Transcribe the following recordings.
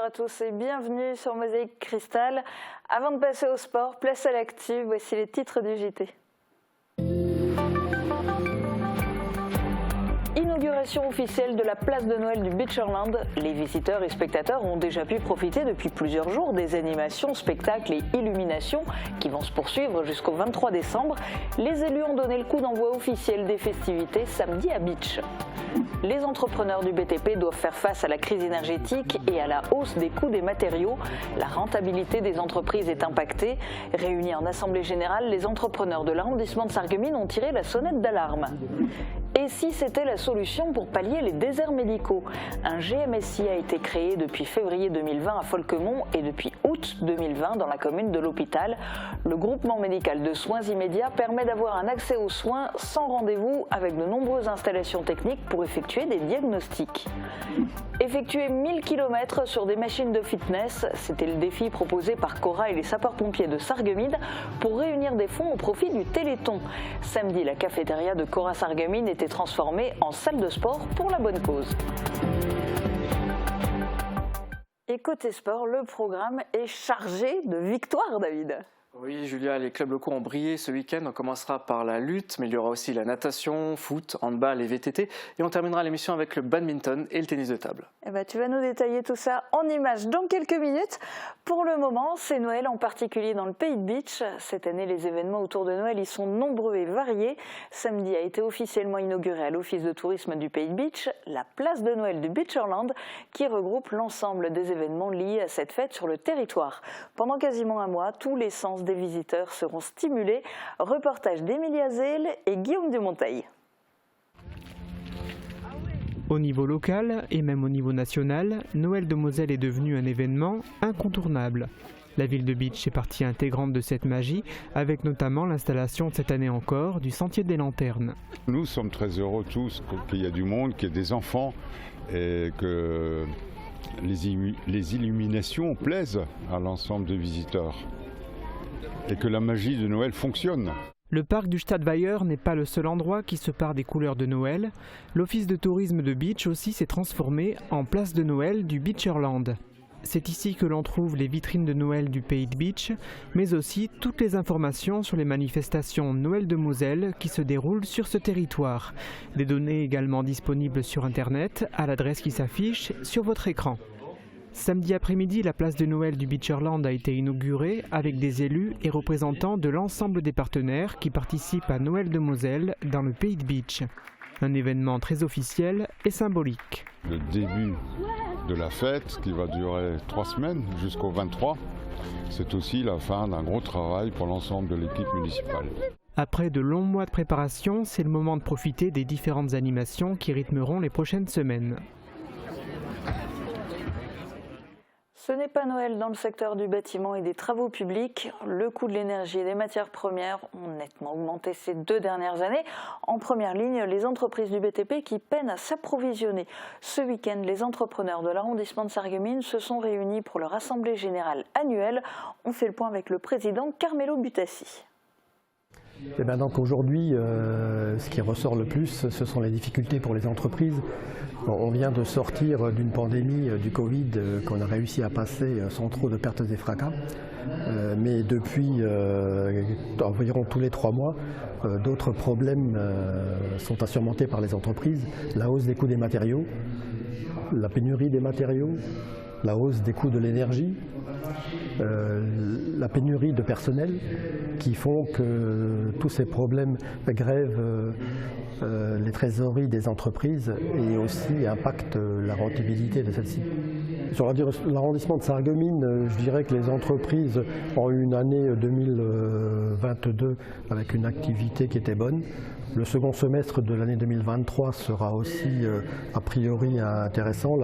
bonsoir à tous et bienvenue sur Mosaïque Cristal. Avant de passer au sport, place à l'actu, voici les titres du JT. Inauguration officielle de la place de Noël du Beacherland. Les visiteurs et spectateurs ont déjà pu profiter depuis plusieurs jours des animations, spectacles et illuminations qui vont se poursuivre jusqu'au 23 décembre. Les élus ont donné le coup d'envoi officiel des festivités samedi à Beach. Les entrepreneurs du BTP doivent faire face à la crise énergétique et à la hausse des coûts des matériaux. La rentabilité des entreprises est impactée. Réunis en assemblée générale, les entrepreneurs de l'arrondissement de Sarreguemines ont tiré la sonnette d'alarme. Et si c'était la solution pour pallier les déserts médicaux? Un GMSI a été créé depuis février 2020 à Folquemont et depuis août 2020 dans la commune de l'Hôpital. Le groupement médical de soins immédiats permet d'avoir un accès aux soins sans rendez-vous avec de nombreuses installations techniques pour effectuer des diagnostics. Effectuer 1000 km sur des machines de fitness, c'était le défi proposé par Cora et les sapeurs-pompiers de Sarreguemines pour réunir des fonds au profit du Téléthon. Samedi, la cafétéria de Cora Sarreguemines était transformée en salle de sport pour la bonne cause. Et côté sport, le programme est chargé de victoires, David. Oui, Julia, les clubs locaux ont brillé ce week-end. On commencera par la lutte, mais il y aura aussi la natation, foot, handball et VTT. Et on terminera l'émission avec le badminton et le tennis de table. Eh ben, tu vas nous détailler tout ça en images dans quelques minutes. Pour le moment, c'est Noël, en particulier dans le Pays de Beach. Cette année, les événements autour de Noël y sont nombreux et variés. Samedi a été officiellement inauguré à l'Office de tourisme du Pays de Beach la place de Noël du Beacherland, qui regroupe l'ensemble des événements liés à cette fête sur le territoire. Pendant quasiment un mois, tous les sens des visiteurs seront stimulés. Reportage d'Emilia Zell et Guillaume Dumonteil. Au niveau local et même au niveau national, Noël de Moselle est devenu un événement incontournable. La ville de Beach est partie intégrante de cette magie, avec notamment l'installation cette année encore du Sentier des Lanternes. Nous sommes très heureux tous qu'il y ait du monde, qu'il y ait des enfants et que les illuminations plaisent à l'ensemble des visiteurs et que la magie de Noël fonctionne. Le parc du Stadtweiher n'est pas le seul endroit qui se pare des couleurs de Noël. L'office de tourisme de Beach aussi s'est transformé en place de Noël du Beacherland. C'est ici que l'on trouve les vitrines de Noël du Pays de Beach, mais aussi toutes les informations sur les manifestations Noël de Moselle qui se déroulent sur ce territoire. Des données également disponibles sur Internet à l'adresse qui s'affiche sur votre écran. Samedi après-midi, la place de Noël du Beacherland a été inaugurée avec des élus et représentants de l'ensemble des partenaires qui participent à Noël de Moselle dans le Pays de Beach. Un événement très officiel et symbolique. Le début de la fête qui va durer 3 semaines jusqu'au 23, c'est aussi la fin d'un gros travail pour l'ensemble de l'équipe municipale. Après de longs mois de préparation, c'est le moment de profiter des différentes animations qui rythmeront les prochaines semaines. Ce n'est pas Noël dans le secteur du bâtiment et des travaux publics. Le coût de l'énergie et des matières premières ont nettement augmenté ces 2 dernières années. En première ligne, les entreprises du BTP qui peinent à s'approvisionner. Ce week-end, les entrepreneurs de l'arrondissement de Sarreguemines se sont réunis pour leur assemblée générale annuelle. On fait le point avec le président Carmelo Butassi. Et ben donc aujourd'hui, ce qui ressort le plus, ce sont les difficultés pour les entreprises. On vient de sortir d'une pandémie du Covid qu'on a réussi à passer sans trop de pertes et fracas. Mais depuis environ tous les 3 mois, d'autres problèmes sont à surmonter par les entreprises. La hausse des coûts des matériaux, la pénurie des matériaux, la hausse des coûts de l'énergie, la pénurie de personnel qui font que tous ces problèmes grèvent les trésoreries des entreprises et aussi impactent la rentabilité de celles-ci. Sur l'arrondissement de Sarreguemines, je dirais que les entreprises ont eu une année 2022 avec une activité qui était bonne. Le second semestre de l'année 2023 sera aussi a priori intéressant.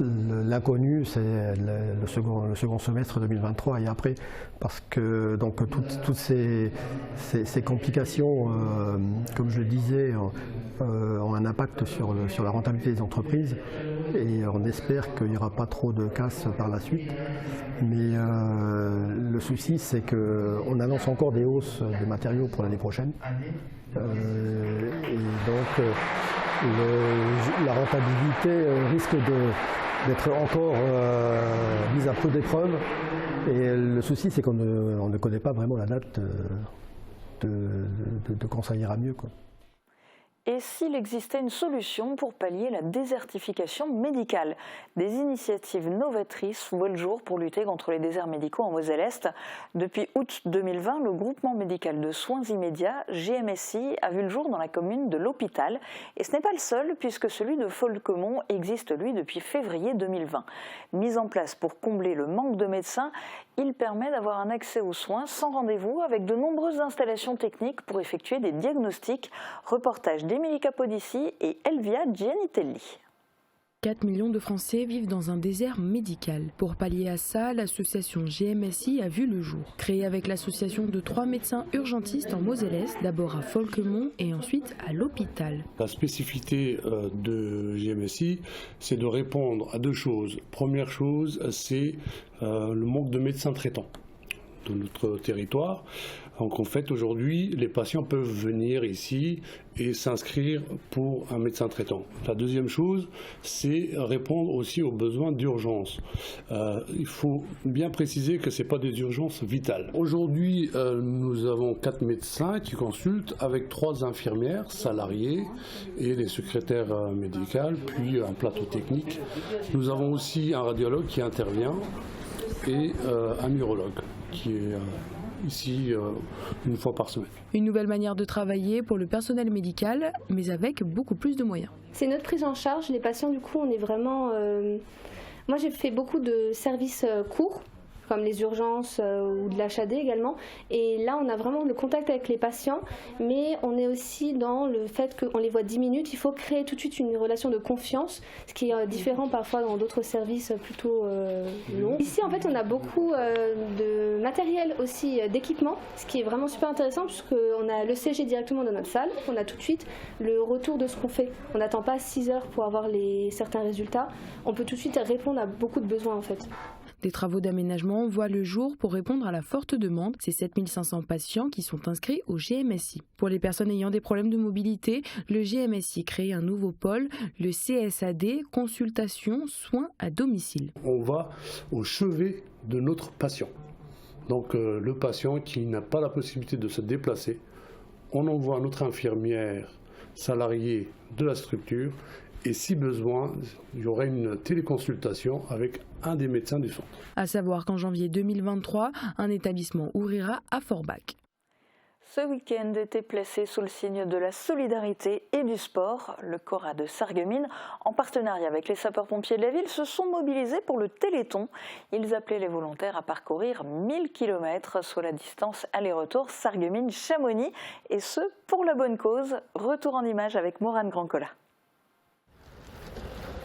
L'inconnu, c'est le second semestre 2023 et après, parce que donc, toutes ces complications, comme je le disais, ont un impact sur la rentabilité des entreprises et on espère qu'il n'y aura pas trop de casse par la suite. Mais le souci, c'est qu'on annonce encore des hausses des matériaux pour l'année prochaine. Et donc la rentabilité risque d'être encore mise à peu d'épreuve. Et le souci, c'est qu'on ne connaît pas vraiment la date de quand ça ira mieux, quoi. Et s'il existait une solution pour pallier la désertification médicale? Des initiatives novatrices voient le jour pour lutter contre les déserts médicaux en Moselle-Est. Depuis août 2020, le groupement médical de soins immédiats, GMSI, a vu le jour dans la commune de l'Hôpital. Et ce n'est pas le seul, puisque celui de Folquemont existe, lui, depuis février 2020. Mis en place pour combler le manque de médecins, il permet d'avoir un accès aux soins sans rendez-vous, avec de nombreuses installations techniques pour effectuer des diagnostics. Reportage d'Emilie Capodici et Elvia Gianitelli. 4 millions de Français vivent dans un désert médical. Pour pallier à ça, l'association GMSI a vu le jour. Créée avec l'association de 3 médecins urgentistes en Moselle-Est, d'abord à Folquemont et ensuite à l'Hôpital. La spécificité de GMSI, c'est de répondre à 2 choses. Première chose, c'est le manque de médecins traitants de notre territoire. Donc en fait, aujourd'hui, les patients peuvent venir ici et s'inscrire pour un médecin traitant. La deuxième chose, c'est répondre aussi aux besoins d'urgence. Il faut bien préciser que ce n'est pas des urgences vitales. Aujourd'hui, nous avons 4 médecins qui consultent avec 3 infirmières salariées et les secrétaires médicales, puis un plateau technique. Nous avons aussi un radiologue qui intervient et un neurologue qui est ici une fois par semaine. Une nouvelle manière de travailler pour le personnel médical, mais avec beaucoup plus de moyens. C'est notre prise en charge. Les patients, du coup, on est vraiment... Moi, j'ai fait beaucoup de services courts, comme les urgences ou de l'HAD également. Et là, on a vraiment le contact avec les patients, mais on est aussi dans le fait qu'on les voit 10 minutes. Il faut créer tout de suite une relation de confiance, ce qui est différent parfois dans d'autres services plutôt longs. Ici, en fait, on a beaucoup de matériel aussi, d'équipement, ce qui est vraiment super intéressant, puisqu'on a le CG directement dans notre salle. On a tout de suite le retour de ce qu'on fait. On n'attend pas 6 heures pour avoir certains résultats. On peut tout de suite répondre à beaucoup de besoins, en fait. Des travaux d'aménagement voient le jour pour répondre à la forte demande. C'est 7500 patients qui sont inscrits au GMSI. Pour les personnes ayant des problèmes de mobilité, le GMSI crée un nouveau pôle, le CSAD, consultation, soins à domicile. On va au chevet de notre patient. Donc le patient qui n'a pas la possibilité de se déplacer, on envoie notre infirmière salariée de la structure. Et si besoin, il y aurait une téléconsultation avec un des médecins du centre. À savoir qu'en janvier 2023, un établissement ouvrira à Forbach. Ce week-end était placé sous le signe de la solidarité et du sport. Le Cora de Sarreguemines, en partenariat avec les sapeurs-pompiers de la ville, se sont mobilisés pour le Téléthon. Ils appelaient les volontaires à parcourir 1000 km, soit la distance aller-retour Sarreguemines-Chamonix, et ce, pour la bonne cause. Retour en images avec Morane Grandcola.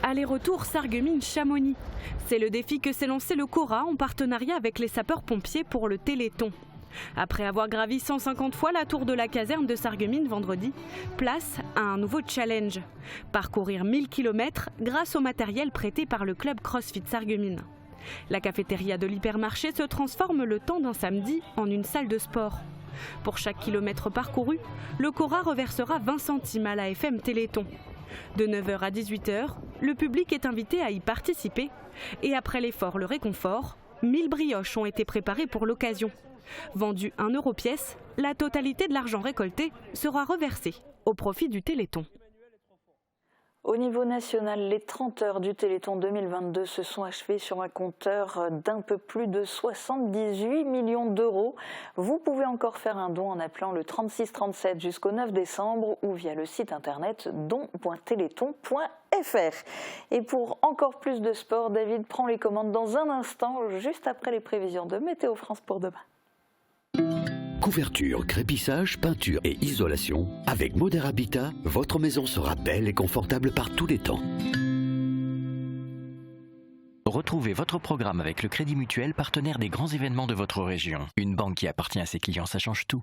Aller-retour Sarreguemines-Chamonix. C'est le défi que s'est lancé le Cora en partenariat avec les sapeurs-pompiers pour le Téléthon. Après avoir gravi 150 fois la tour de la caserne de Sarreguemines vendredi, place à un nouveau challenge. Parcourir 1000 km grâce au matériel prêté par le club CrossFit Sarreguemines. La cafétéria de l'hypermarché se transforme le temps d'un samedi en une salle de sport. Pour chaque kilomètre parcouru, le Cora reversera 20 centimes à la FM Téléthon. De 9h à 18h, le public est invité à y participer. Et après l'effort, le réconfort, 1000 brioches ont été préparées pour l'occasion. Vendues 1 € pièce, la totalité de l'argent récolté sera reversée au profit du Téléthon. Au niveau national, les 30 heures du Téléthon 2022 se sont achevées sur un compteur d'un peu plus de 78 millions d'euros. Vous pouvez encore faire un don en appelant le 3637 jusqu'au 9 décembre ou via le site internet don.téléthon.fr. Et pour encore plus de sport, David prend les commandes dans un instant, juste après les prévisions de Météo France pour demain. Couverture, crépissage, peinture et isolation. Avec Modern Habitat, votre maison sera belle et confortable par tous les temps. Retrouvez votre programme avec le Crédit Mutuel, partenaire des grands événements de votre région. Une banque qui appartient à ses clients, ça change tout.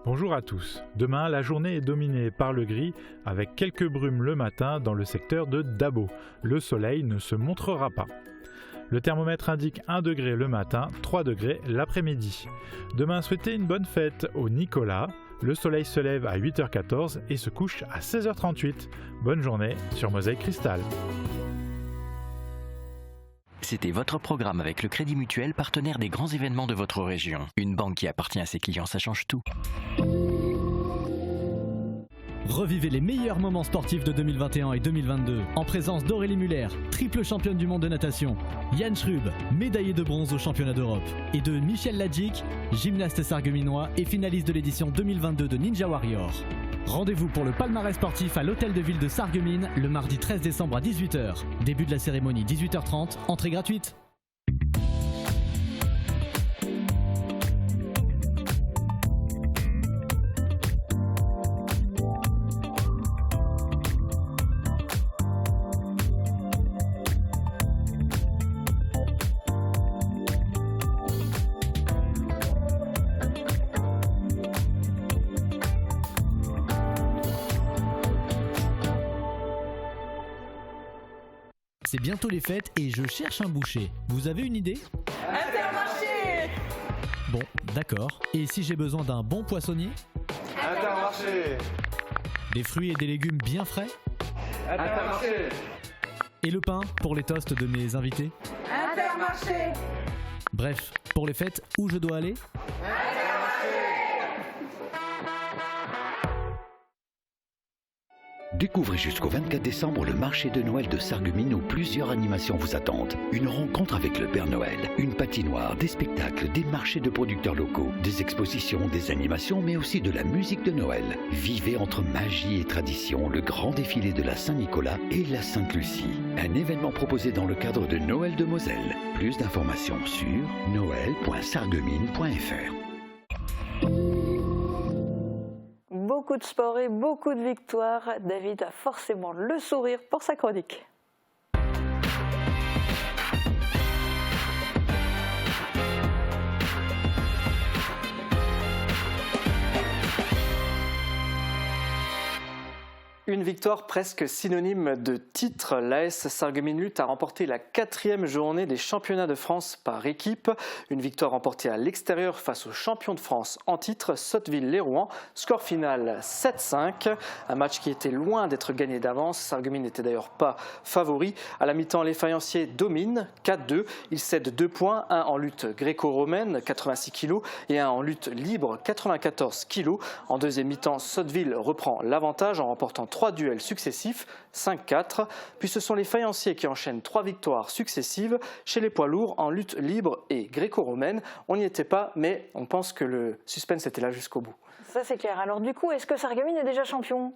Bonjour à tous. Demain, la journée est dominée par le gris, avec quelques brumes le matin dans le secteur de Dabo. Le soleil ne se montrera pas. Le thermomètre indique 1 degré le matin, 3 degrés l'après-midi. Demain, souhaitez une bonne fête aux Nicolas, Le soleil se lève à 8h14 et se couche à 16h38. Bonne journée sur Mosaïque Cristal. C'était votre programme avec le Crédit Mutuel, partenaire des grands événements de votre région. Une banque qui appartient à ses clients, ça change tout. Revivez les meilleurs moments sportifs de 2021 et 2022 en présence d'Aurélie Muller, triple championne du monde de natation, Yann Schrub, médaillé de bronze au championnat d'Europe, et de Michel Ladjic, gymnaste sarregueminois et finaliste de l'édition 2022 de Ninja Warrior. Rendez-vous pour le palmarès sportif à l'hôtel de ville de Sarreguemines le mardi 13 décembre à 18h. Début de la cérémonie 18h30, entrée gratuite. C'est bientôt les fêtes et je cherche un boucher. Vous avez une idée? Intermarché! Bon, d'accord. Et si j'ai besoin d'un bon poissonnier? Intermarché! Des fruits et des légumes bien frais? Intermarché! Et le pain pour les toasts de mes invités? Intermarché! Bref, pour les fêtes, où je dois aller? Découvrez jusqu'au 24 décembre le marché de Noël de Sarreguemines où plusieurs animations vous attendent. Une rencontre avec le Père Noël, une patinoire, des spectacles, des marchés de producteurs locaux, des expositions, des animations, mais aussi de la musique de Noël. Vivez entre magie et tradition le grand défilé de la Saint-Nicolas et la Sainte-Lucie. Un événement proposé dans le cadre de Noël de Moselle. Plus d'informations sur noël.sarreguemines.fr. Beaucoup de sport et beaucoup de victoires. David a forcément le sourire pour sa chronique. Une victoire presque synonyme de titre. L'AS Sarreguemines Lutte a remporté la 4e journée des championnats de France par équipe. Une victoire remportée à l'extérieur face aux champions de France en titre, Sotteville-lès-Rouen. Score final 7-5. Un match qui était loin d'être gagné d'avance. Sarreguemines n'était d'ailleurs pas favori. À la mi-temps, les Fayenciers dominent 4-2. Ils cèdent 2 points, un en lutte gréco-romaine, 86 kg, et un en lutte libre, 94 kg. En deuxième mi-temps, Sotteville reprend l'avantage en remportant 3 duels successifs, 5-4. Puis ce sont les Fayenciers qui enchaînent 3 victoires successives chez les poids lourds en lutte libre et gréco-romaine. On n'y était pas, mais on pense que le suspense était là jusqu'au bout. Ça c'est clair. Alors du coup, est-ce que Sarreguemines est déjà champion ?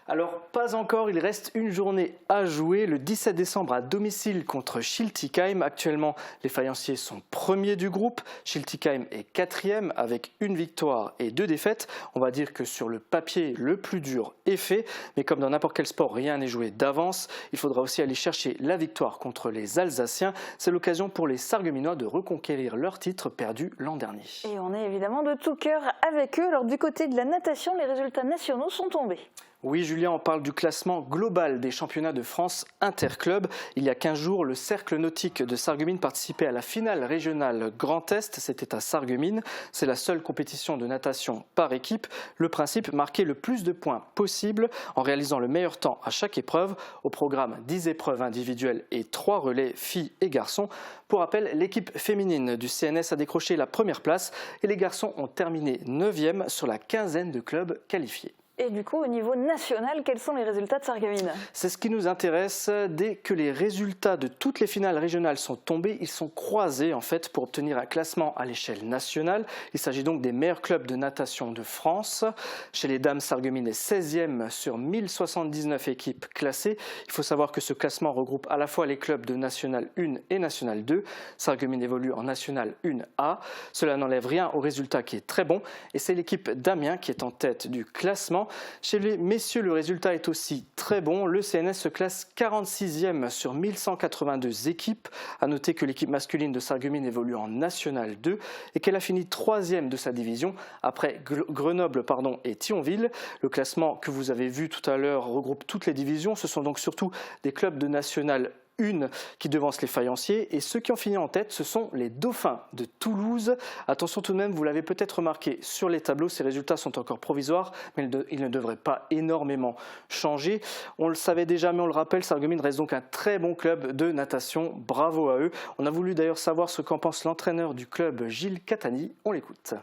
Alors, pas encore, il reste une journée à jouer, le 17 décembre à domicile contre Schiltigheim. Actuellement, les Fayenciers sont premiers du groupe, Schiltigheim est 4e avec une victoire et 2 défaites. On va dire que sur le papier, le plus dur est fait, mais comme dans n'importe quel sport, rien n'est joué d'avance. Il faudra aussi aller chercher la victoire contre les Alsaciens. C'est l'occasion pour les Sarregueminois de reconquérir leur titre perdu l'an dernier. Et on est évidemment de tout cœur avec eux. Alors du côté de la natation, les résultats nationaux sont tombés. Oui, Julien, on parle du classement global des championnats de France interclubs. Il y a 15 jours, le Cercle nautique de Sarreguemines participait à la finale régionale Grand Est. C'était à Sarreguemines. C'est la seule compétition de natation par équipe. Le principe, marquer le plus de points possible en réalisant le meilleur temps à chaque épreuve. Au programme, 10 épreuves individuelles et 3 relais filles et garçons. Pour rappel, l'équipe féminine du CNS a décroché la première place et les garçons ont terminé 9e sur la quinzaine de clubs qualifiés. Et du coup, au niveau national, quels sont les résultats de Sarreguemines ? C'est ce qui nous intéresse. Dès que les résultats de toutes les finales régionales sont tombés, ils sont croisés en fait pour obtenir un classement à l'échelle nationale. Il s'agit donc des meilleurs clubs de natation de France. Chez les dames, Sarreguemines est 16e sur 1079 équipes classées. Il faut savoir que ce classement regroupe à la fois les clubs de National 1 et National 2. Sarreguemines évolue en National 1A. Cela n'enlève rien au résultat qui est très bon. Et c'est l'équipe d'Amiens qui est en tête du classement. Chez les messieurs, le résultat est aussi très bon. Le CNS se classe 46e sur 1182 équipes. A noter que l'équipe masculine de Sarreguemines évolue en National 2 et qu'elle a fini 3e de sa division après Grenoble et Thionville. Le classement que vous avez vu tout à l'heure regroupe toutes les divisions. Ce sont donc surtout des clubs de National 1 qui devance les Fayenciers. Et ceux qui ont fini en tête, ce sont les Dauphins de Toulouse. Attention tout de même, vous l'avez peut-être remarqué sur les tableaux, ces résultats sont encore provisoires, mais ils ne devraient pas énormément changer. On le savait déjà, mais on le rappelle, Sarreguemines reste donc un très bon club de natation. Bravo à eux. On a voulu d'ailleurs savoir ce qu'en pense l'entraîneur du club, Gilles Catani. On l'écoute.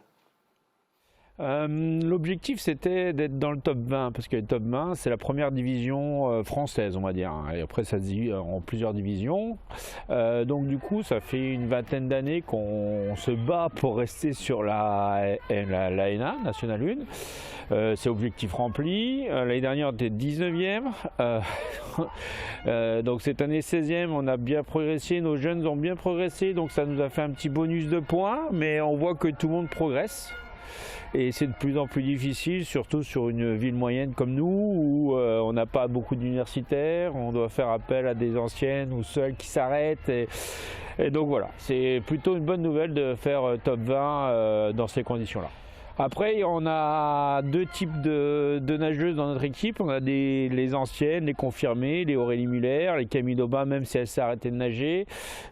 L'objectif c'était d'être dans le top 20 parce que le top 20 c'est la première division française on va dire et après ça se divise en plusieurs divisions donc du coup ça fait une vingtaine d'années qu'on se bat pour rester sur la NA, Nationale 1. C'est objectif rempli. L'année dernière on était 19e, donc cette année 16e, on a bien progressé, nos jeunes ont bien progressé, donc ça nous a fait un petit bonus de points, mais on voit que tout le monde progresse. Et c'est de plus en plus difficile, surtout sur une ville moyenne comme nous, où on n'a pas beaucoup d'universitaires, on doit faire appel à des anciennes ou seuls qui s'arrêtent. Et donc voilà, c'est plutôt une bonne nouvelle de faire top 20 dans ces conditions-là. Après, on a deux types de nageuses dans notre équipe. On a les anciennes, les confirmées, les Aurélie Muller, les Camille Daubin, même si elles s'est arrêtées de nager.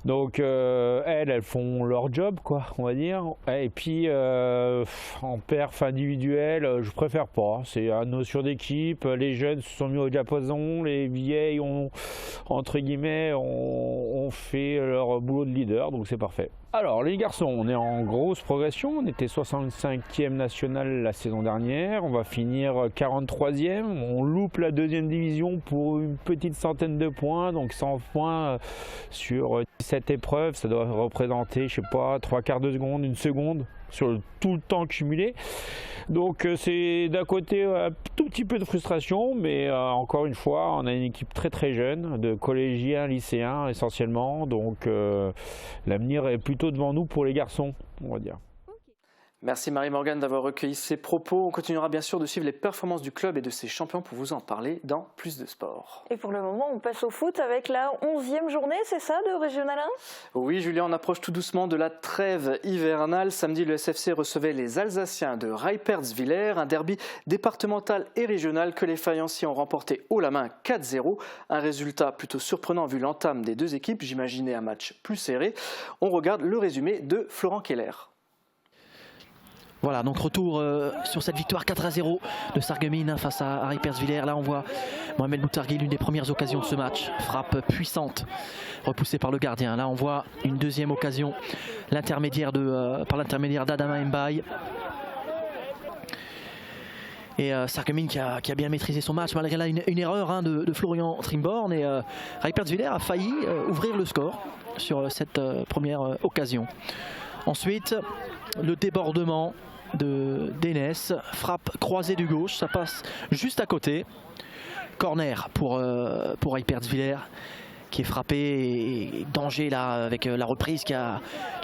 Donc elles font leur job, quoi, on va dire. Et puis en perf individuelle, je préfère pas. C'est une notion d'équipe. Les jeunes se sont mis au diapason, les vieilles ont, entre guillemets, ont fait leur boulot de leader, donc c'est parfait. Alors les garçons, on est en grosse progression, on était 65e national la saison dernière, on va finir 43e, on loupe la deuxième division pour une petite centaine de points, donc 100 points sur 17 épreuves, ça doit représenter, je sais pas, 3/4 de seconde, 1 seconde sur tout le temps cumulé. Donc c'est d'un côté un tout petit peu de frustration, mais encore une fois, on a une équipe très très jeune, de collégiens, lycéens essentiellement, donc l'avenir est plutôt devant nous pour les garçons, on va dire. Merci Marie-Morgane d'avoir recueilli ces propos. On continuera bien sûr de suivre les performances du club et de ses champions pour vous en parler dans Plus de Sport. Et pour le moment, on passe au foot avec la 11e journée, c'est ça, de Régional 1 ? Oui, Julien, on approche tout doucement de la trêve hivernale. Samedi, le SFC recevait les Alsaciens de Reipertswiller, un derby départemental et régional que les Fayenciers ont remporté haut la main 4-0. Un résultat plutôt surprenant vu l'entame des deux équipes. J'imaginais un match plus serré. On regarde le résumé de Florent Keller. Voilà, donc retour sur cette victoire 4-0 de Sarreguemines face à Reipertswiller. Là on voit Mohamed Boutargui, l'une des premières occasions de ce match. Frappe puissante, repoussée par le gardien. Là on voit une deuxième occasion, par l'intermédiaire d'Adama Mbaye. Et Sarreguemines qui a bien maîtrisé son match, malgré là une erreur de Florian Trimborn. Et Reipertswiller a failli ouvrir le score sur cette première occasion. Ensuite, le débordement d'Enes, frappe croisée du gauche, ça passe juste à côté. Corner pour Reipertswiller qui est frappé, et danger là avec la reprise qui a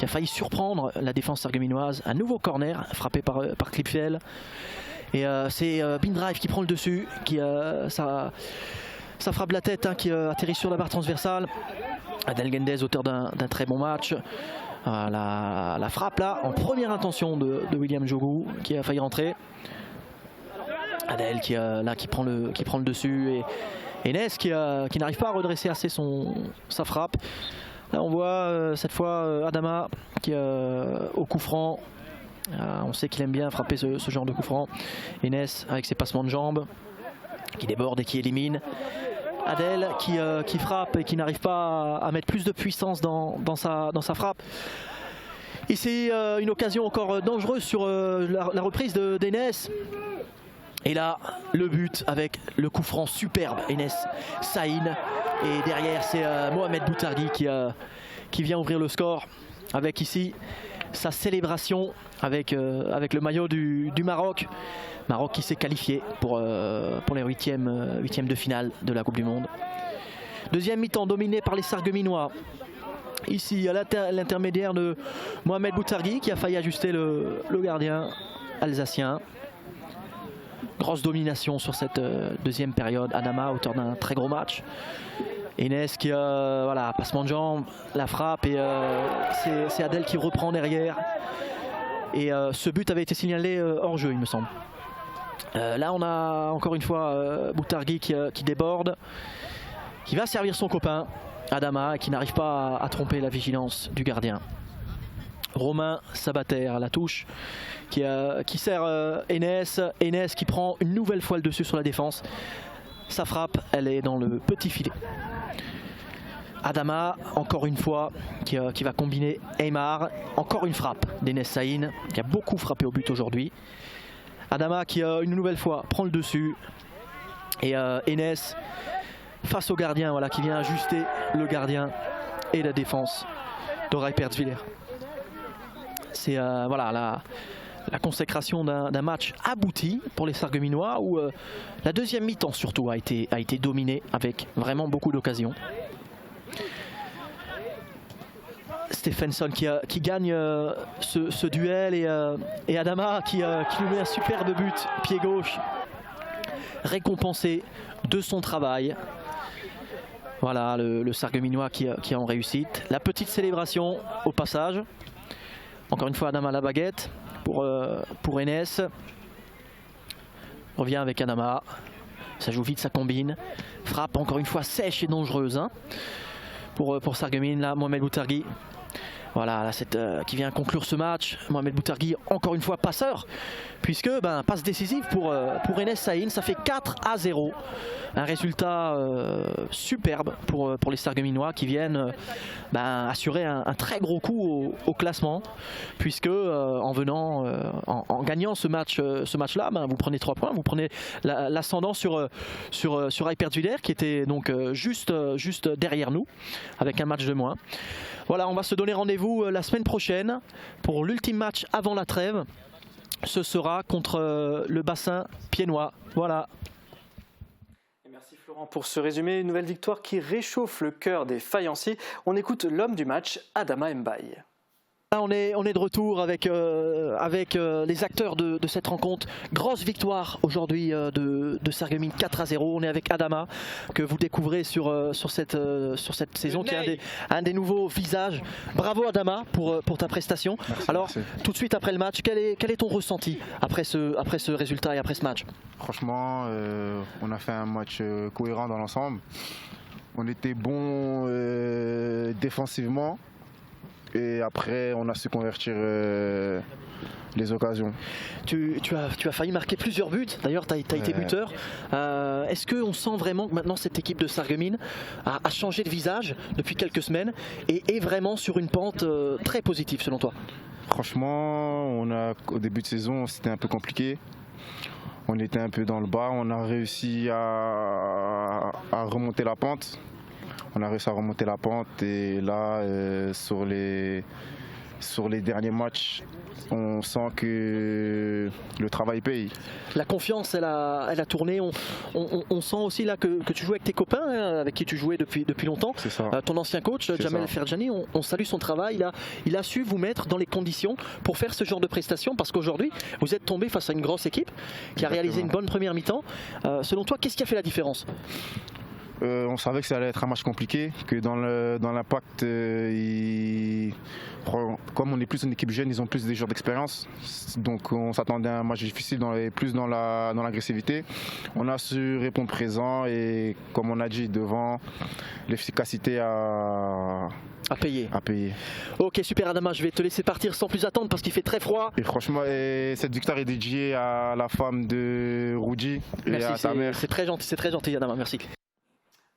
failli surprendre la défense sarregueminoise. Un nouveau corner frappé par Klipfel. Et c'est Bindrive qui prend le dessus, ça frappe la tête qui atterrit sur la barre transversale. Adel Gendez, auteur d'un très bon match. La frappe là en première intention de William Jogou qui a failli rentrer. Adel qui prend le dessus, et Enes qui n'arrive pas à redresser assez sa frappe. Là on voit cette fois Adama qui au coup franc. On sait qu'il aime bien frapper ce genre de coup franc. Enes avec ses passements de jambes qui déborde et qui élimine. Adel qui frappe et qui n'arrive pas à mettre plus de puissance dans sa frappe. Ici une occasion encore dangereuse sur la reprise d'Enes. Et là le but avec le coup franc superbe, Enes Saïn. Et derrière c'est Mohamed Boutargui qui vient ouvrir le score avec ici sa célébration avec le maillot du Maroc. Maroc qui s'est qualifié pour les huitièmes de finale de la Coupe du Monde. Deuxième mi-temps dominé par les Sarregueminois. Ici à l'intermédiaire de Mohamed Boutargui qui a failli ajuster le gardien alsacien. Grosse domination sur cette deuxième période. Adama, auteur d'un très gros match. Enes qui passement de jambes, la frappe, et c'est Adel qui reprend derrière. Et ce but avait été signalé hors jeu, il me semble. Là on a encore une fois Boutargui qui déborde, qui va servir son copain. Adama qui n'arrive pas à tromper la vigilance du gardien. Romain Sabater à la touche qui sert Enes qui prend une nouvelle fois le dessus sur la défense. Sa frappe, elle est dans le petit filet. Adama, encore une fois, qui va combiner Aymar. Encore une frappe d'Enes Saïn, qui a beaucoup frappé au but aujourd'hui. Adama qui, une nouvelle fois, prend le dessus. Et Enes, face au gardien, voilà, qui vient ajuster le gardien et la défense de Rijperdswiller. C'est voilà, la consécration d'un match abouti pour les Sarregueminois où la deuxième mi-temps surtout a été dominée avec vraiment beaucoup d'occasions. Stephenson qui gagne ce duel et Adama qui nous met un superbe but, pied gauche, récompensé de son travail. Voilà le Sarregueminois qui est en réussite. La petite célébration au passage. Encore une fois Adama à la baguette pour Enes. Revient avec Adama. Ça joue vite, ça combine. Frappe encore une fois sèche et dangereuse hein, pour Sarreguemines. Là, Mohamed Boutargui. Voilà, là, qui vient conclure ce match. Mohamed Boutargui, encore une fois passeur, puisque passe décisive pour Enes Saïn. Ça fait 4-0. Un résultat superbe pour les Sarregueminois qui viennent assurer un très gros coup au classement, puisque en gagnant ce match-là, vous prenez 3 points, vous prenez l'ascendant sur Rijperdswiller qui était donc juste derrière nous, avec un match de moins. Voilà, on va se donner rendez-vous la semaine prochaine pour l'ultime match avant la trêve. Ce sera contre le bassin piennois. Voilà. Et merci Florent pour ce résumé. Une nouvelle victoire qui réchauffe le cœur des faïenciers. On écoute l'homme du match, Adama Mbaye. On est de retour avec les acteurs de cette rencontre. Grosse victoire aujourd'hui de Sarreguemines 4-0. On est avec Adama que vous découvrez sur cette saison, qui est un des nouveaux visages. Bravo Adama pour ta prestation. Merci, alors merci. Tout de suite après le match, quel est ton ressenti après ce résultat et après ce match? Franchement, on a fait un match cohérent dans l'ensemble. On était bon défensivement. Et après, on a su convertir les occasions. Tu as failli marquer plusieurs buts, d'ailleurs tu as été buteur. Est-ce qu'on sent vraiment que maintenant cette équipe de Sarreguemines a changé de visage depuis quelques semaines et est vraiment sur une pente très positive selon toi? Franchement, au début de saison, c'était un peu compliqué. On était un peu dans le bas, on a réussi à remonter la pente. On a réussi à remonter la pente et là, sur les derniers matchs, on sent que le travail paye. La confiance, elle a tourné. On sent aussi là que tu joues avec tes copains, hein, avec qui tu jouais depuis longtemps. C'est ça. Ton ancien coach, Jamel Ferjani, on salue son travail. Il a su vous mettre dans les conditions pour faire ce genre de prestations, parce qu'aujourd'hui, vous êtes tombé face à une grosse équipe qui a réalisé une bonne première mi-temps. Selon toi, qu'est-ce qui a fait la différence? On savait que ça allait être un match compliqué, que dans l'impact, comme on est plus une équipe jeune, ils ont plus des joueurs d'expérience. Donc on s'attendait à un match difficile, plus dans l'agressivité. On a su répondre présent et comme on a dit devant, l'efficacité à payer. Ok, super Adama, je vais te laisser partir sans plus attendre parce qu'il fait très froid. Et franchement, cette victoire est dédiée à la femme de Rudy et à sa mère. C'est très gentil Adama, merci.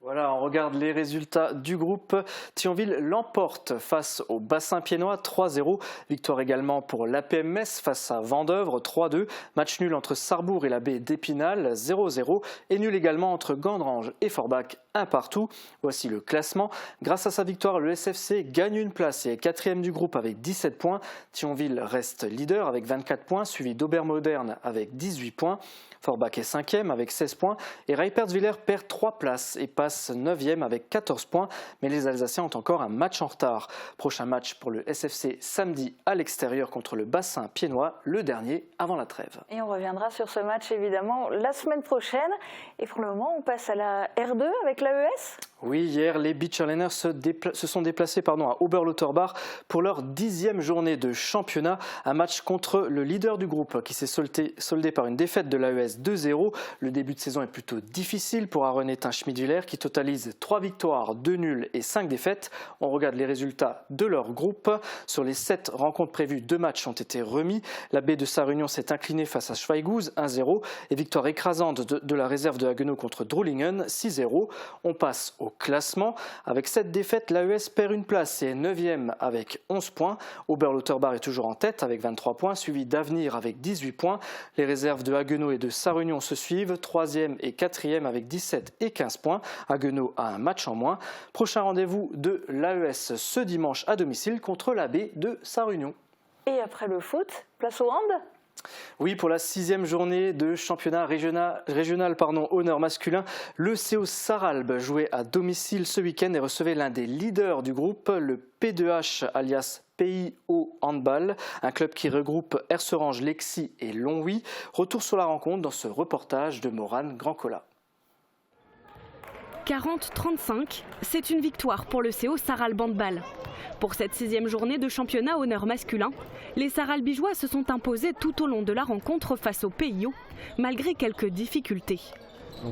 Voilà, on regarde les résultats du groupe. Thionville l'emporte face au bassin piennois 3-0. Victoire également pour l'APM Metz face à Vendeuvre 3-2. Match nul entre Sarrebourg et la baie d'Épinal 0-0. Et nul également entre Gandrange et Forbach 1-1. Voici le classement. Grâce à sa victoire, le SFC gagne une place et est 4e du groupe avec 17 points. Thionville reste leader avec 24 points, suivi d'Aubert-Moderne avec 18 points. Forbach est 5e avec 16 points et Rijperdswiller perd 3 places et passe 9e avec 14 points. Mais les Alsaciens ont encore un match en retard. Prochain match pour le SFC samedi à l'extérieur contre le bassin piennois, le dernier avant la trêve. Et on reviendra sur ce match évidemment la semaine prochaine. Et pour le moment, on passe à la R2 avec l'AES. Oui, hier, les Beachliners se sont déplacés à Oberlotterbach pour leur 10e journée de championnat. Un match contre le leader du groupe qui s'est soldé par une défaite de l'AES 2-0. Le début de saison est plutôt difficile pour Aaron Schmidwiller qui totalise 3 victoires, 2 nuls et 5 défaites. On regarde les résultats de leur groupe. Sur les 7 rencontres prévues, 2 matchs ont été remis. La baie de Sarre-Union s'est inclinée face à Schweighouse 1-0 et victoire écrasante de la réserve de Haguenau contre Drolingen 6-0. On passe au classement. Avec cette défaite, l'AES perd une place et est 9e avec 11 points. Oberlotterbach est toujours en tête avec 23 points, suivi d'Avenir avec 18 points. Les réserves de Haguenau et de Sarre-Union se suivent, 3e et 4e avec 17 et 15 points. Haguenau a un match en moins. Prochain rendez-vous de l'AES ce dimanche à domicile contre la baie de Sarre-Union. Et après le foot, place au hand ? Oui, pour la 6e journée de championnat régional honneur masculin, le CO Sarralbe jouait à domicile ce week-end et recevait l'un des leaders du groupe, le P2H alias PIO Handball, un club qui regroupe Erserange, Lexie et Longwy. Retour sur la rencontre dans ce reportage de Morane Grandcola. 40-35, c'est une victoire pour le CO Sarralbe Handball. Pour cette 6e journée de championnat honneur masculin, les Sarralbigeois se sont imposés tout au long de la rencontre face au PIO, malgré quelques difficultés.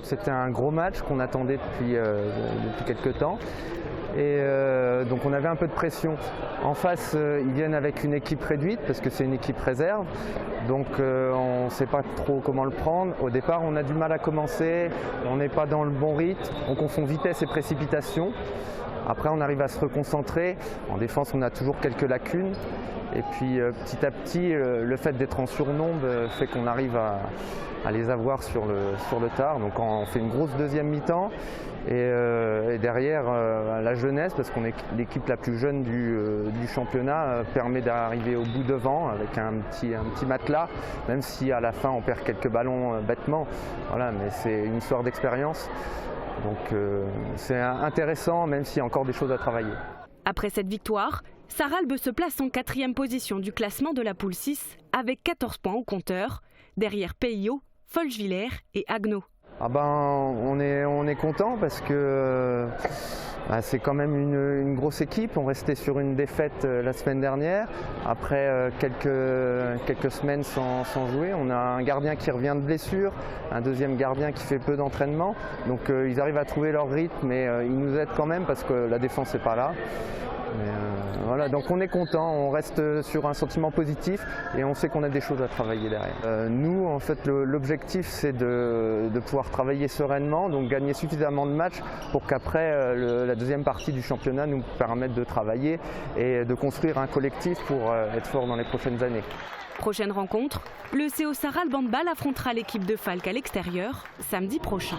C'était un gros match qu'on attendait depuis quelques temps. Et donc on avait un peu de pression. En face, ils viennent avec une équipe réduite parce que c'est une équipe réserve. Donc on ne sait pas trop comment le prendre. Au départ, on a du mal à commencer, on n'est pas dans le bon rythme, on confond vitesse et précipitation. Après, on arrive à se reconcentrer. En défense, on a toujours quelques lacunes. Et puis petit à petit, le fait d'être en surnombre fait qu'on arrive à les avoir sur le tard. Donc on fait une grosse deuxième mi-temps. Et derrière, la jeunesse, parce qu'on est l'équipe la plus jeune du championnat, permet d'arriver au bout devant avec un petit matelas, même si à la fin on perd quelques ballons bêtement. Voilà, mais c'est une histoire d'expérience. Donc c'est intéressant, même s'il y a encore des choses à travailler. Après cette victoire, Sarralbe se place en 4e position du classement de la poule 6 avec 14 points au compteur, derrière PIO, Folchwiller et Haguenau. On est content parce que c'est quand même une grosse équipe. On restait sur une défaite la semaine dernière. Après quelques semaines sans jouer, on a un gardien qui revient de blessure, un deuxième gardien qui fait peu d'entraînement. Donc ils arrivent à trouver leur rythme et ils nous aident quand même parce que la défense n'est pas là. Voilà, donc on est content, on reste sur un sentiment positif et on sait qu'on a des choses à travailler derrière. Nous, en fait, l'objectif c'est de pouvoir travailler sereinement, donc gagner suffisamment de matchs pour qu'après la deuxième partie du championnat nous permette de travailler et de construire un collectif pour être fort dans les prochaines années. Prochaine rencontre, le CO Sarralbe Handball affrontera l'équipe de Falck à l'extérieur samedi prochain.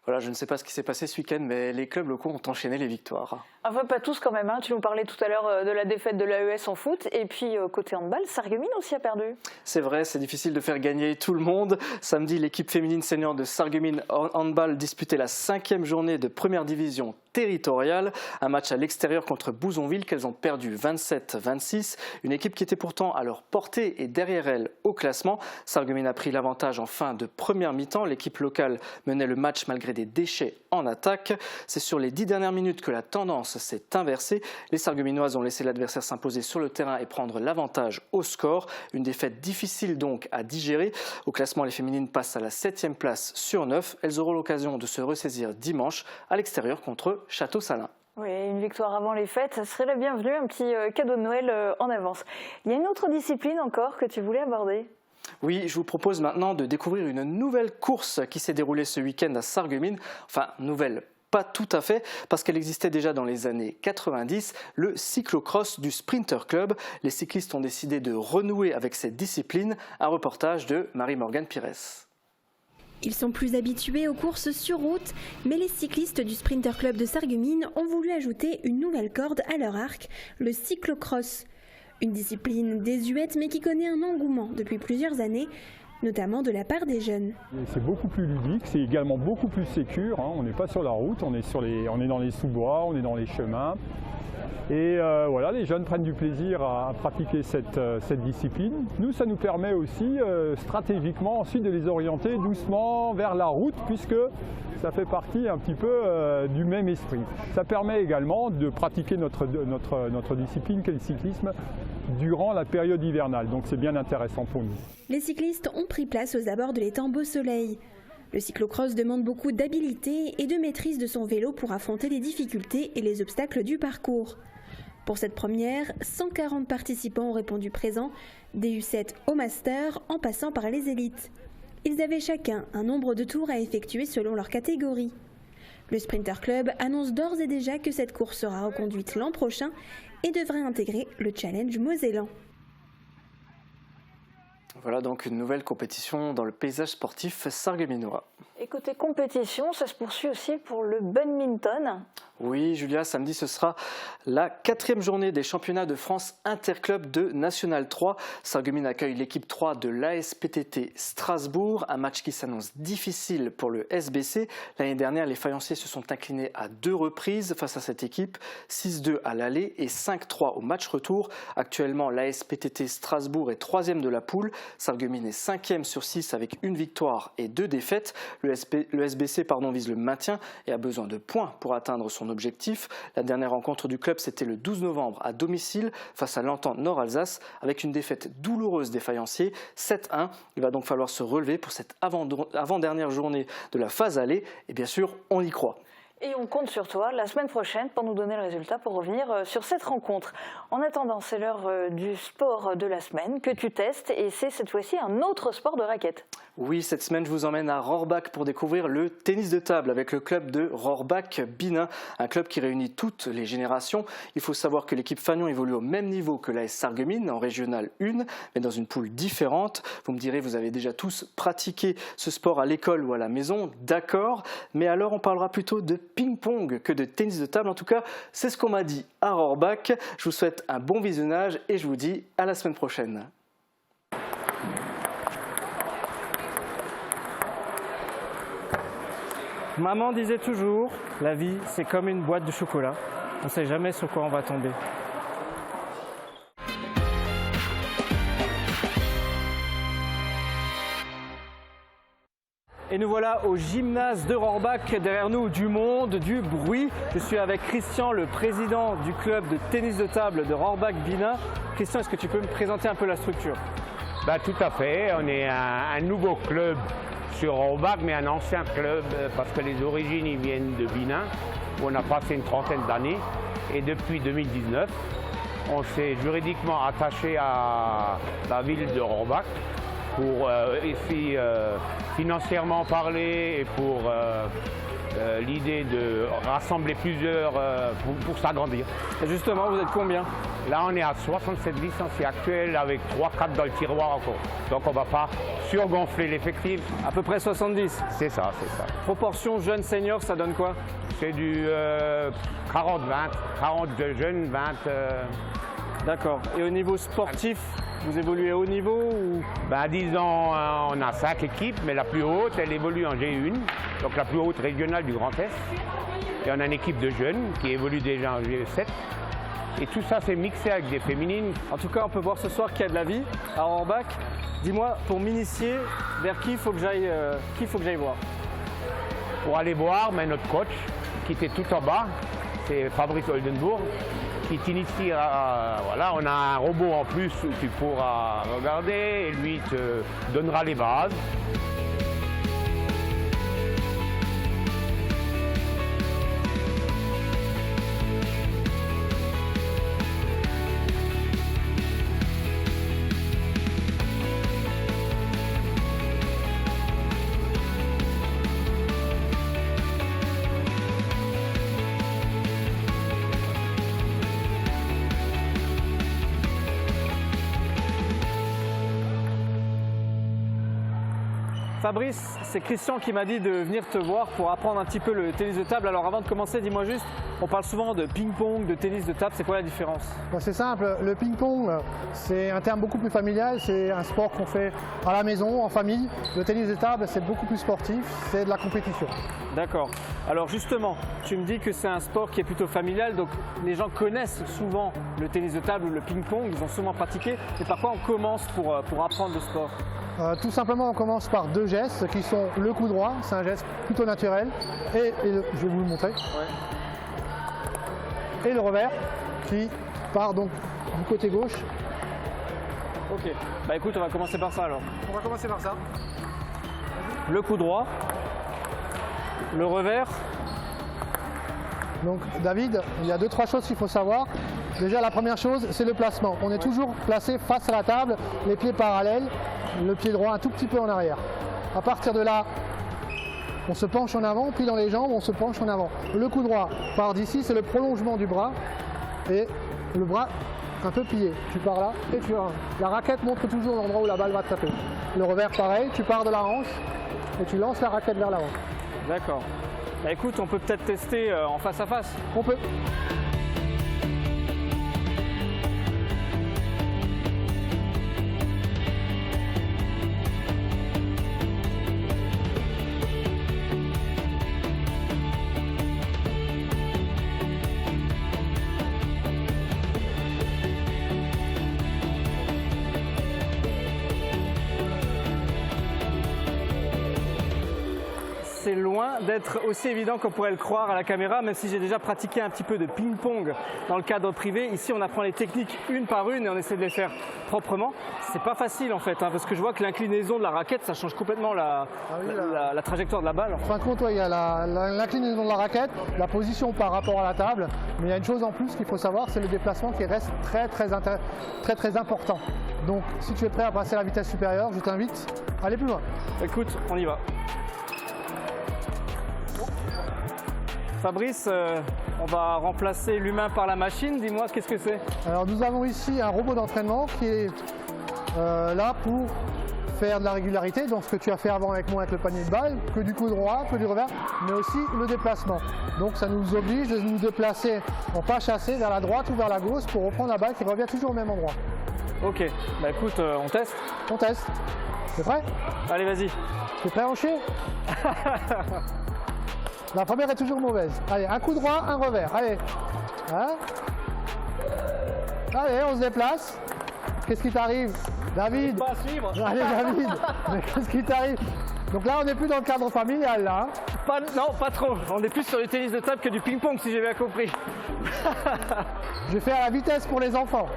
Voilà, je ne sais pas ce qui s'est passé ce week-end, mais les clubs locaux ont enchaîné les victoires. Enfin, pas tous quand même. Tu nous parlais tout à l'heure de la défaite de l'AES en foot. Et puis, côté handball, Sarreguemines aussi a perdu. C'est vrai, c'est difficile de faire gagner tout le monde. Samedi, l'équipe féminine senior de Sarreguemines Handball disputait la 5e journée de première division territoriale. Un match à l'extérieur contre Bouzonville qu'elles ont perdu 27-26. Une équipe qui était pourtant à leur portée et derrière elle au classement. Sarreguemines a pris l'avantage en fin de première mi-temps. L'équipe locale menait le match malgré des déchets en attaque. C'est sur les 10 dernières minutes que la tendance s'est inversée. Les Sarregueminoises ont laissé l'adversaire s'imposer sur le terrain et prendre l'avantage au score. Une défaite difficile donc à digérer. Au classement, les féminines passent à la 7e place sur 9. Elles auront l'occasion de se ressaisir dimanche à l'extérieur contre Château-Salins. Oui, une victoire avant les fêtes, ça serait la bienvenue, un petit cadeau de Noël en avance. Il y a une autre discipline encore que tu voulais aborder ? Oui, je vous propose maintenant de découvrir une nouvelle course qui s'est déroulée ce week-end à Sarreguemines. Enfin, nouvelle, pas tout à fait, parce qu'elle existait déjà dans les années 90, le cyclocross du Sprinter Club. Les cyclistes ont décidé de renouer avec cette discipline. Un reportage de Marie-Morgane Pires. Ils sont plus habitués aux courses sur route, mais les cyclistes du Sprinter Club de Sarreguemines ont voulu ajouter une nouvelle corde à leur arc, le cyclocross. Une discipline désuète mais qui connaît un engouement depuis plusieurs années. notamment de la part des jeunes. C'est beaucoup plus ludique, c'est également beaucoup plus sécure, hein. On n'est pas sur la route, on est dans les sous-bois, on est dans les chemins. Et voilà, les jeunes prennent du plaisir à pratiquer cette discipline. Nous, ça nous permet aussi stratégiquement ensuite de les orienter doucement vers la route, puisque ça fait partie un petit peu du même esprit. Ça permet également de pratiquer notre discipline qu'est le cyclisme durant la période hivernale, donc c'est bien intéressant pour nous. Les cyclistes ont pris place aux abords de l'étang Beau Soleil. Le cyclocross demande beaucoup d'habileté et de maîtrise de son vélo pour affronter les difficultés et les obstacles du parcours. Pour cette première, 140 participants ont répondu présents, des U7 au master en passant par les élites. Ils avaient chacun un nombre de tours à effectuer selon leur catégorie. Le Sprinter Club annonce d'ores et déjà que cette course sera reconduite l'an prochain et devrait intégrer le Challenge Mosellan. Voilà donc une nouvelle compétition dans le paysage sportif sargueminois. Et côté compétition, ça se poursuit aussi pour le badminton. Oui, Julia, samedi, ce sera la 4e journée des championnats de France interclub de National 3. Sarreguemines accueille l'équipe 3 de l'ASPTT Strasbourg, un match qui s'annonce difficile pour le SBC. L'année dernière, les faïenciers se sont inclinés à 2 reprises face à cette équipe, 6-2 à l'aller et 5-3 au match retour. Actuellement, l'ASPTT Strasbourg est 3e de la poule. Sarreguemines est 5e sur 6 avec 1 victoire et 2 défaites. Le SBC vise le maintien et a besoin de points pour atteindre son objectif. La dernière rencontre du club, c'était le 12 novembre à domicile face à l'Entente Nord-Alsace avec une défaite douloureuse des faïenciers, 7-1. Il va donc falloir se relever pour cette avant-dernière journée de la phase aller et bien sûr, on y croit. Et on compte sur toi la semaine prochaine pour nous donner le résultat, pour revenir sur cette rencontre. En attendant, c'est l'heure du sport de la semaine que tu testes et c'est cette fois-ci un autre sport de raquette. Oui, cette semaine, je vous emmène à Rohrbach pour découvrir le tennis de table avec le club de Rohrbach-Binin, un club qui réunit toutes les générations. Il faut savoir que l'équipe Fagnon évolue au même niveau que l'AS Sarreguemines en régionale 1, mais dans une poule différente. Vous me direz, vous avez déjà tous pratiqué ce sport à l'école ou à la maison, d'accord, mais alors on parlera plutôt de ping-pong que de tennis de table. En tout cas, c'est ce qu'on m'a dit à Rohrbach. Je vous souhaite un bon visionnage et je vous dis à la semaine prochaine. Maman disait toujours, la vie c'est comme une boîte de chocolat, on ne sait jamais sur quoi on va tomber. Et nous voilà au gymnase de Rohrbach, derrière nous du monde, du bruit. Je suis avec Christian, le président du club de tennis de table de Rohrbach-Binin. Christian, est-ce que tu peux me présenter un peu la structure ? Tout à fait, on est un nouveau club sur Rohrbach, mais un ancien club parce que les origines ils viennent de Binin, où on a passé une trentaine d'années. Et depuis 2019, on s'est juridiquement attaché à la ville de Rohrbach pour ici financièrement parler et pour l'idée de rassembler plusieurs pour s'agrandir. Et justement, vous êtes combien? Là, on est à 67 licenciés actuels avec 3-4 dans le tiroir encore. Donc on ne va pas surgonfler l'effectif. À peu près 70? C'est ça, c'est ça. Proportion jeunes-seniors, ça donne quoi? C'est du 40-20. 40 de jeunes, 20... D'accord. Et au niveau sportif, vous évoluez au haut niveau ou... Disons, on a 5 équipes, mais la plus haute, elle évolue en G1, donc la plus haute régionale du Grand Est. Et on a une équipe de jeunes qui évolue déjà en G7. Et tout ça, c'est mixé avec des féminines. En tout cas, on peut voir ce soir qu'il y a de la vie à Rohrbach. Dis-moi, pour m'initier, vers qui il faut que j'aille voir? Pour aller voir, mais notre coach, qui était tout en bas, c'est Fabrice Oldenbourg, qui t'initie à... Voilà, on a un robot en plus où tu pourras regarder et lui te donnera les bases. Fabrice, c'est Christian qui m'a dit de venir te voir pour apprendre un petit peu le tennis de table. Alors avant de commencer, dis-moi juste, on parle souvent de ping-pong, de tennis de table, c'est quoi la différence? C'est simple, le ping-pong, c'est un terme beaucoup plus familial, c'est un sport qu'on fait à la maison, en famille. Le tennis de table, c'est beaucoup plus sportif, c'est de la compétition. D'accord. Alors justement, tu me dis que c'est un sport qui est plutôt familial, donc les gens connaissent souvent le tennis de table ou le ping-pong, ils ont souvent pratiqué. Et par quoi on commence pour apprendre le sport? Tout simplement, on commence par 2 gestes qui sont le coup droit, c'est un geste plutôt naturel, et je vais vous le montrer. Ouais. Et le revers qui part donc du côté gauche. Ok, bah écoute, on va commencer par ça alors. On va commencer par ça. Le coup droit, le revers. Donc David, il y a 2-3 choses qu'il faut savoir. Déjà la première chose, c'est le placement. On est toujours placé face à la table, les pieds parallèles, le pied droit un tout petit peu en arrière. À partir de là, on se penche en avant, puis dans les jambes, on se penche en avant. Le coup droit part d'ici, c'est le prolongement du bras, et le bras un peu plié. Tu pars là, et tu vas. La raquette montre toujours l'endroit où la balle va te taper. Le revers pareil, tu pars de la hanche, et tu lances la raquette vers l'avant. D'accord. Bah écoute, on peut peut-être tester en face à face. On peut. C'est loin d'être aussi évident qu'on pourrait le croire à la caméra, même si j'ai déjà pratiqué un petit peu de ping-pong dans le cadre privé. Ici, on apprend les techniques une par une et on essaie de les faire proprement. C'est pas facile en fait, hein, parce que je vois que l'inclinaison de la raquette, ça change complètement la trajectoire de la balle. En fin de compte, il y a l'inclinaison de la raquette, la position par rapport à la table, mais il y a une chose en plus qu'il faut savoir, c'est le déplacement qui reste très important. Donc, si tu es prêt à passer à la vitesse supérieure, je t'invite à aller plus loin. Écoute, on y va. Fabrice, on va remplacer l'humain par la machine. Dis-moi, qu'est-ce que c'est? Alors nous avons ici un robot d'entraînement qui est là pour faire de la régularité, donc ce que tu as fait avant avec moi avec le panier de balle, que du coup droit, que du revers, mais aussi le déplacement. Donc ça nous oblige de nous déplacer en pas chassé vers la droite ou vers la gauche pour reprendre la balle qui revient toujours au même endroit. Ok, bah écoute, on teste? On teste. T'es prêt? Allez, vas-y. T'es prêt à hancher? La première est toujours mauvaise. Allez, un coup droit, un revers. Allez. Hein? Allez, on se déplace. Qu'est-ce qui t'arrive? David. Pas à suivre. Allez, David. Mais qu'est-ce qui t'arrive? Donc là, on n'est plus dans le cadre familial, là. Hein? Non, pas trop. On est plus sur du tennis de table que du ping-pong, si j'ai bien compris. Je vais faire la vitesse pour les enfants.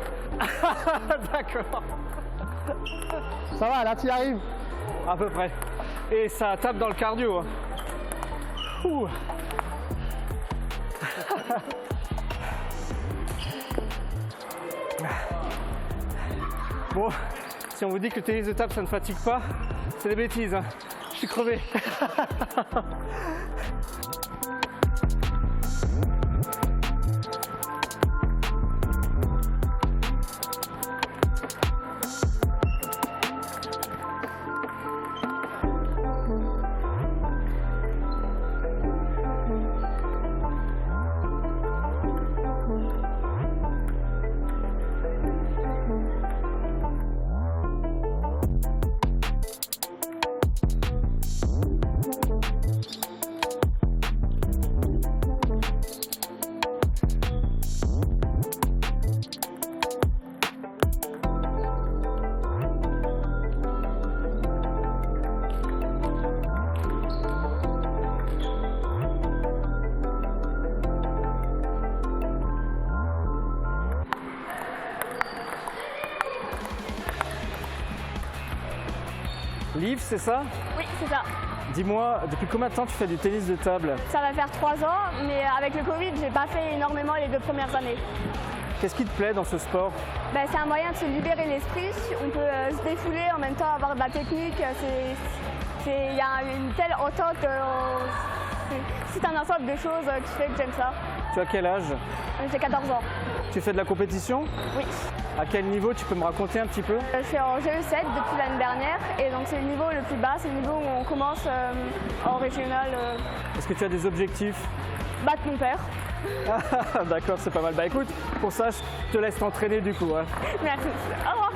D'accord. Ça va, là, tu y arrives? À peu près. Et ça tape dans le cardio. Hein. Ouh. Bon, si on vous dit que le tennis de table ça ne fatigue pas, c'est des bêtises, hein. Je suis crevé. Liv, c'est ça? Oui, c'est ça. Dis-moi, depuis combien de temps tu fais du tennis de table? Ça va faire 3 ans, mais avec le Covid, j'ai pas fait énormément les 2 premières années. Qu'est-ce qui te plaît dans ce sport? C'est un moyen de se libérer l'esprit. On peut se défouler, en même temps avoir de la technique. Il y a une telle entente. C'est un ensemble de choses qui fait que j'aime ça. Tu as quel âge? J'ai 14 ans. Tu fais de la compétition? Oui. À quel niveau, tu peux me raconter un petit peu? Je suis en GE7 depuis l'année dernière et donc c'est le niveau le plus bas, c'est le niveau où on commence en régional. Est-ce que tu as des objectifs? Battre mon père. Ah, d'accord, c'est pas mal. Bah écoute, pour ça, je te laisse t'entraîner du coup. Hein. Merci. Au revoir.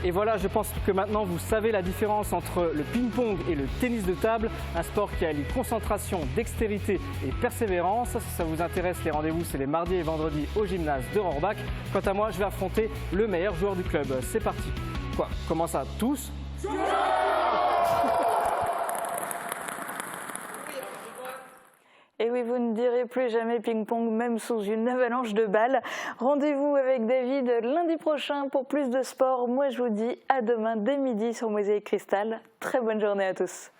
Et voilà, je pense que maintenant vous savez la différence entre le ping-pong et le tennis de table, un sport qui allie concentration, dextérité et persévérance. Si ça vous intéresse, les rendez-vous c'est les mardis et vendredis au gymnase de Rohrbach. Quant à moi, je vais affronter le meilleur joueur du club. C'est parti. Quoi? Comment ça? Tous? Et oui, vous ne direz plus jamais ping-pong, même sous une avalanche de balles. Rendez-vous avec David lundi prochain pour plus de sport. Moi, je vous dis à demain dès midi sur Mosaïque Cristal. Très bonne journée à tous.